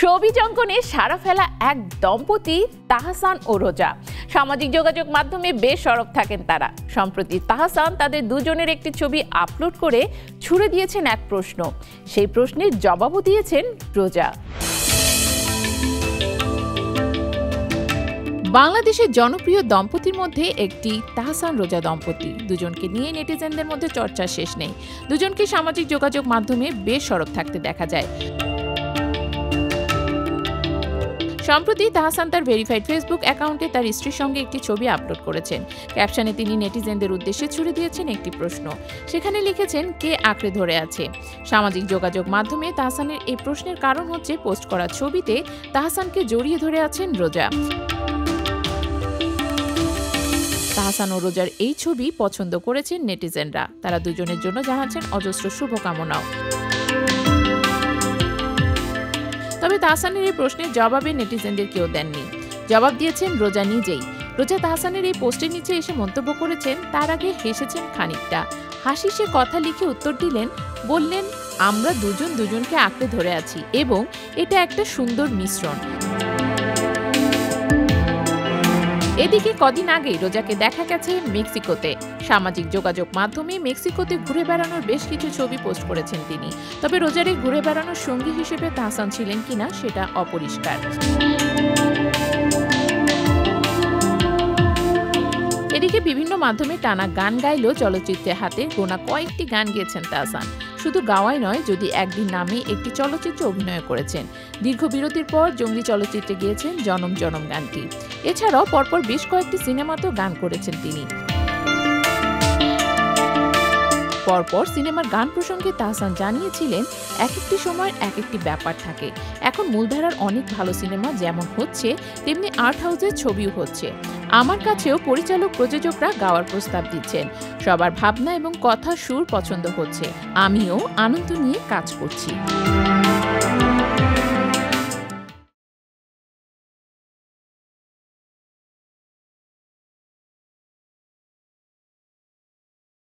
Showbiz অঙ্গনে সাড়া ফেলা এক দম্পতি তাহসান ও রোজা। সামাজিক যোগাযোগ মাধ্যমে বেশ সরব থাকেন তারা। সম্প্রতি তাহসান তাদের দুজনের একটি ছবি আপলোড করে ছুড়ে দিয়েছেন এক প্রশ্ন। সেই প্রশ্নের জবাবও দিয়েছেন রোজা। বাংলাদেশের জনপ্রিয় দম্পতির মধ্যে একটি তাহসান রোজা দম্পতি। দুজনকে নিয়ে নেটিজেনদের মধ্যে চর্চা শেষ নেই। দুজনকে সামাজিক যোগাযোগ মাধ্যমে বেশ সরব থাকতে দেখা যায়। সম্প্রতি তাহসান তার ভেরিফাইড ফেসবুক অ্যাকাউন্টে তার স্ত্রীর সঙ্গে একটি ছবি আপলোড করেছেন। ক্যাপশনে তিনি নেটিজেনদের উদ্দেশ্যে ছুড়ে দিয়েছেন একটি প্রশ্ন। সেখানে লিখেছেন, কে আঁকড়ে ধরে আছে। সামাজিক যোগাযোগ মাধ্যমে তাহসানের এই প্রশ্নের কারণ হচ্ছে পোস্ট করা ছবিতে তাহসানকে জড়িয়ে ধরে আছেন রোজা। তাহসান ও রোজার এই ছবি পছন্দ করেছেন নেটিজেনরা। তারা দুজনের জন্য জানাচ্ছেন অজস্র শুভকামনাও। তবে তাহসানের এই প্রশ্নের জবাবে নেটিজেনদের কেউ দেননি। জবাব দিয়েছেন রোজা নিজেই। রোজা তাহসানের এই পোস্টের নিচে এসে মন্তব্য করেছেন, তার আগে হেসেছেন খানিকটা। হাসি সে কথা লিখে উত্তর দিলেন, বললেন, আমরা দুজন দুজনকে আঁকড়ে ধরে আছি এবং এটা একটা সুন্দর মিশ্রণ। এদিকে কদিন আগেই রোজাকে দেখা গেছে মেক্সিকোতে। সামাজিক যোগাযোগ মাধ্যমে মেক্সিকোতে ঘুরে বেড়ানোর বেশ কিছু ছবি পোস্ট করেছেন তিনি। তবে রোজার এই ঘুরে বেড়ানোর সঙ্গী হিসেবে তাহসান ছিলেন কিনা সেটা অপরিষ্কার। এদিকে বিভিন্ন মাধ্যমে টানা গান গাইলেও চলচ্চিত্রে হাতে গোনা কয়েকটি গান গেয়েছেন তাহসান। শুধু গাওয়াই নয়, যদি একদিন নামে একটি চলচ্চিত্রে অভিনয় করেছেন। দীর্ঘ বিরতির পর জঙ্গলি চলচ্চিত্রে গিয়েছেন জনম জনম গানটি। এছাড়াও পরপর বেশ কয়েকটি সিনেমাতেও গান করেছেন তিনি। পরপর সিনেমার গান প্রসঙ্গে তাহসান জানিয়েছিলেন, এক একটি সময়ের এক একটি ব্যাপার থাকে। এখন মূলধারার অনেক ভালো সিনেমা যেমন হচ্ছে, তেমনি আর্ট হাউসের ছবিও হচ্ছে। আমার কাছেও পরিচালক প্রযোজকরা গাওয়ার প্রস্তাব দিচ্ছেন। সবার ভাবনা এবং কথা সুর পছন্দ হচ্ছে। আমিও আনন্দ নিয়ে কাজ করছি।